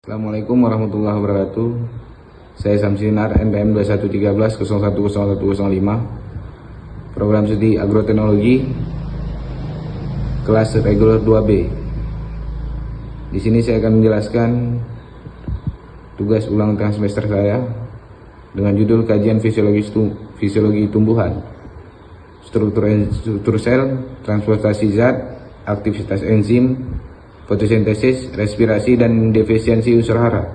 Assalamualaikum warahmatullahi wabarakatuh. Saya Samsinar, NPM 2113-010105, Program Studi Agroteknologi, kelas reguler 2B. Di sini saya akan menjelaskan tugas ulang tengah semester saya dengan judul kajian fisiologi tumbuhan, struktur sel, transportasi zat, aktivitas enzim, fotosintesis, respirasi, dan defisiensi unsur hara.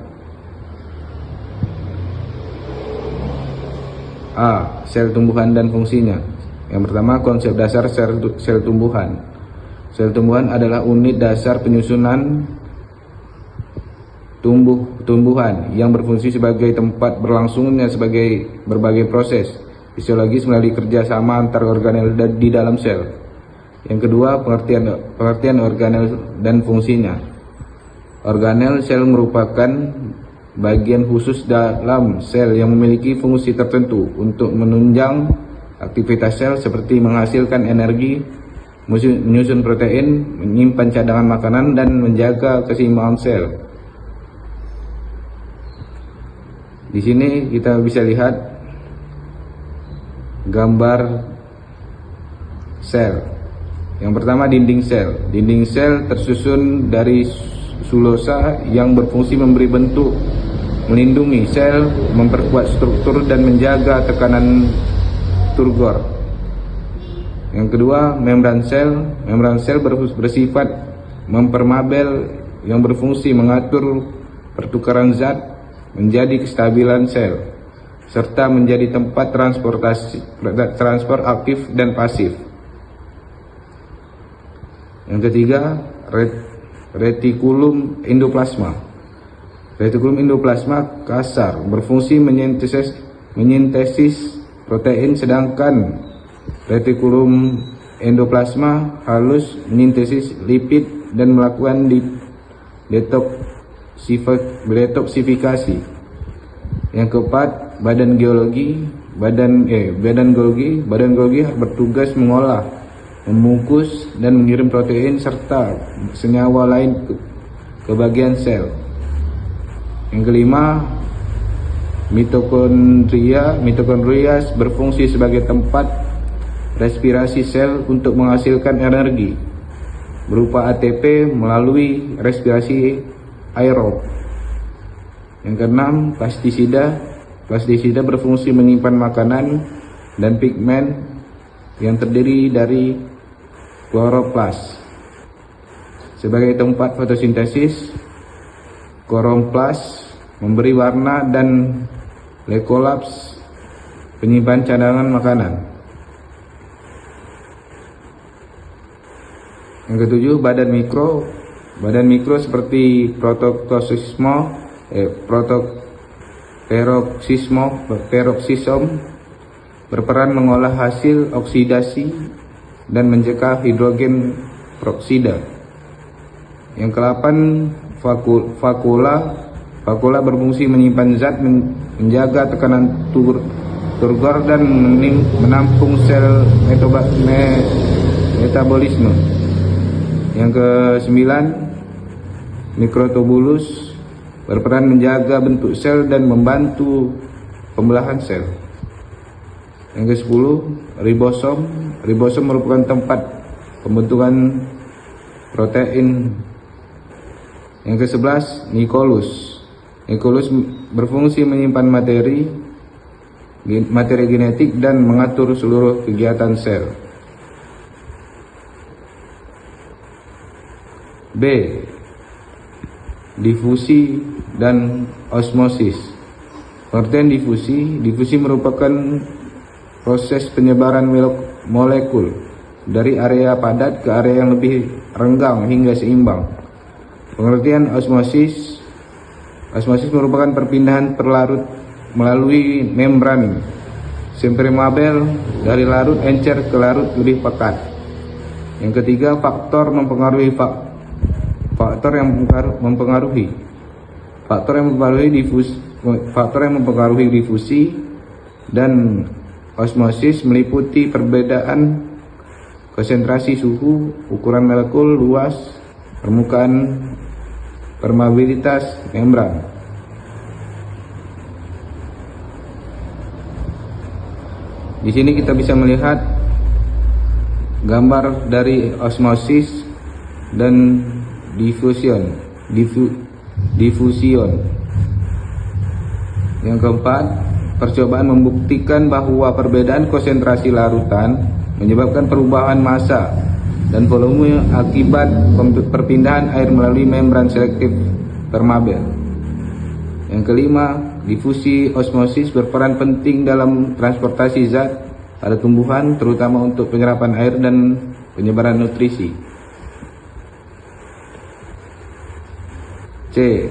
A. Sel tumbuhan dan fungsinya. Yang pertama, konsep dasar sel tumbuhan. Sel tumbuhan adalah unit dasar penyusunan tumbuhan yang berfungsi sebagai tempat berlangsungnya sebagai berbagai proses fisiologis melalui kerjasama antar organel di dalam sel. Yang kedua, pengertian organel dan fungsinya. Organel sel merupakan bagian khusus dalam sel yang memiliki fungsi tertentu untuk menunjang aktivitas sel seperti menghasilkan energi, menyusun protein, menyimpan cadangan makanan, dan menjaga keseimbangan sel. Di sini kita bisa lihat gambar sel. Yang pertama, dinding sel. Dinding sel tersusun dari sulosa yang berfungsi memberi bentuk, melindungi sel, memperkuat struktur, dan menjaga tekanan turgor. Yang kedua, membran sel. Membran sel bersifat mempermabel yang berfungsi mengatur pertukaran zat, menjadi kestabilan sel, serta menjadi tempat transfer aktif dan pasif. Yang ketiga, retikulum endoplasma. Retikulum endoplasma kasar berfungsi menyintesis protein, sedangkan retikulum endoplasma halus menyintesis lipid dan melakukan detoksifikasi. Yang keempat, badan geologi. Badan geologi bertugas mengolah, membungkus, dan mengirim protein serta senyawa lain ke bagian sel. Yang kelima, mitokondria berfungsi sebagai tempat respirasi sel untuk menghasilkan energi berupa ATP melalui respirasi aerob. Yang keenam, plastisida berfungsi menyimpan makanan dan pigmen yang terdiri dari kloroplas sebagai tempat fotosintesis. Kloroplas memberi warna, dan leukolaps penyimpan cadangan makanan. Yang ketujuh, badan mikro. Badan mikro seperti peroksisom berperan mengolah hasil oksidasi dan mencegah hidrogen peroksida. Yang ke-8, vakula berfungsi menyimpan zat, menjaga tekanan turgor, dan menampung sel metabolisme. Yang ke-9, mikrotubulus berperan menjaga bentuk sel dan membantu pembelahan sel. Yang ke-10, ribosom. Ribosom merupakan tempat pembentukan protein. Yang ke-11, nikulus. Nikulus berfungsi menyimpan materi genetik dan mengatur seluruh kegiatan sel. B. Difusi dan osmosis. Pengertian difusi merupakan proses penyebaran molekul dari area padat ke area yang lebih renggang hingga seimbang. Pengertian osmosis merupakan perpindahan perlarut melalui membran impermeabel dari larut encer ke larut lebih pekat. Yang ketiga, faktor yang mempengaruhi difusi dan osmosis meliputi perbedaan konsentrasi suhu, ukuran molekul, luas permukaan permeabilitas membran. Di sini kita bisa melihat gambar dari osmosis dan diffusion. Yang keempat, percobaan membuktikan bahwa perbedaan konsentrasi larutan menyebabkan perubahan massa dan volume akibat perpindahan air melalui membran selektif permeabel. Yang kelima, difusi osmosis berperan penting dalam transportasi zat pada tumbuhan, terutama untuk penyerapan air dan penyebaran nutrisi. C.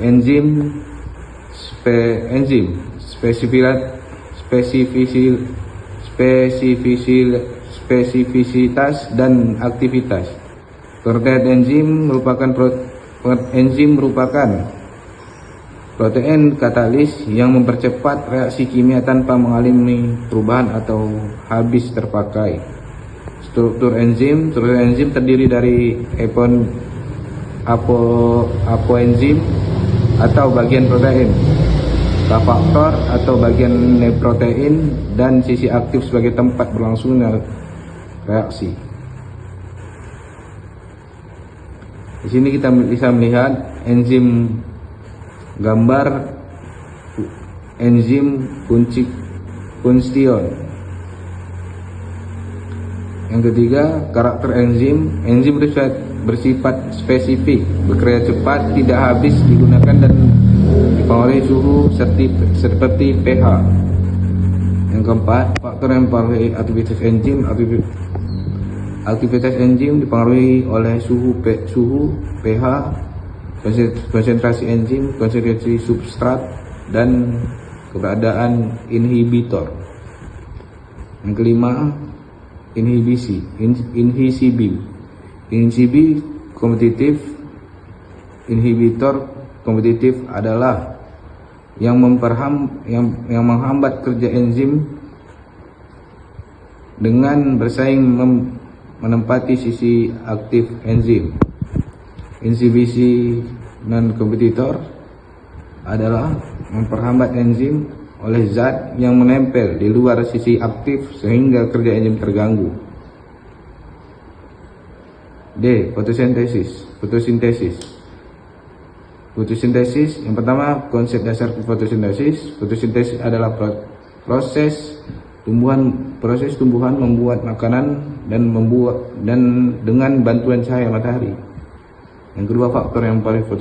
Spesifisitas dan aktivitas. Terkait enzim merupakan protein katalis yang mempercepat reaksi kimia tanpa mengalami perubahan atau habis terpakai. Struktur enzim terdiri dari apoenzim atau bagian protein, kofaktor atau bagian protein, dan sisi aktif sebagai tempat berlangsungnya reaksi. Di sini kita bisa melihat gambar enzim kunstion. Yang ketiga, karakter enzim bersifat spesifik, bekerja cepat, tidak habis digunakan, dan dipengaruhi suhu seperti pH. Yang keempat, faktor yang mempengaruhi aktivitas enzim dipengaruhi oleh suhu, pH, konsentrasi enzim, konsentrasi substrat, dan keberadaan inhibitor. Yang kelima, inhibisi kompetitif. Inhibitor kompetitif adalah yang menghambat kerja enzim dengan bersaing menempati sisi aktif enzim. Inhibisi non kompetitor adalah memperhambat enzim oleh zat yang menempel di luar sisi aktif sehingga kerja enzim terganggu. D. Fotosintesis. Yang pertama, konsep dasar fotosintesis. Fotosintesis adalah proses tumbuhan membuat makanan dan dengan bantuan cahaya matahari. Yang kedua, faktor yang mempengaruhi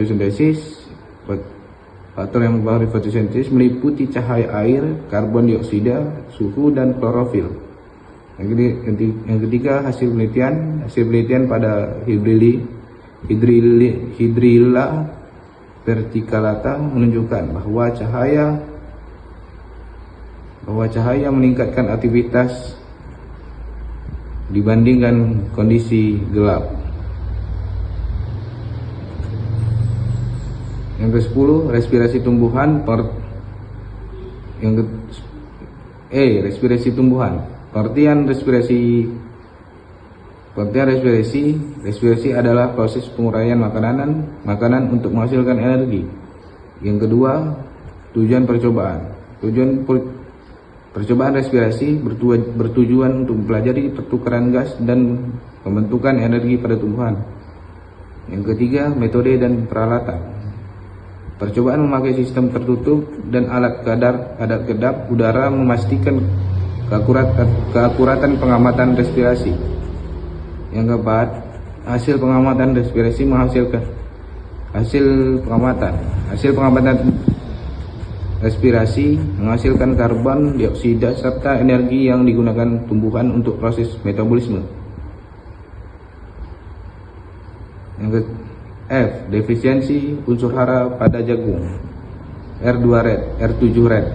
fotosintesis meliputi cahaya air, karbon dioksida, suhu, dan klorofil. Yang ketiga, hasil penelitian pada Hydrilla verticillata menunjukkan bahwa cahaya meningkatkan aktivitas dibandingkan kondisi gelap. Yang ke-10, respirasi tumbuhan. Respirasi tumbuhan. Pengertian respirasi adalah proses penguraian makanan untuk menghasilkan energi. Yang kedua, tujuan percobaan. Percobaan respirasi bertujuan untuk mempelajari pertukaran gas dan pembentukan energi pada tumbuhan. Yang ketiga, metode dan peralatan. Percobaan memakai sistem tertutup dan alat kedap udara memastikan keakuratan pengamatan respirasi. Yang keempat, hasil pengamatan respirasi menghasilkan hasil pengamatan respirasi menghasilkan karbon dioksida serta energi yang digunakan tumbuhan untuk proses metabolisme. Yang F. Defisiensi unsur hara pada jagung. R2 red, R7 red.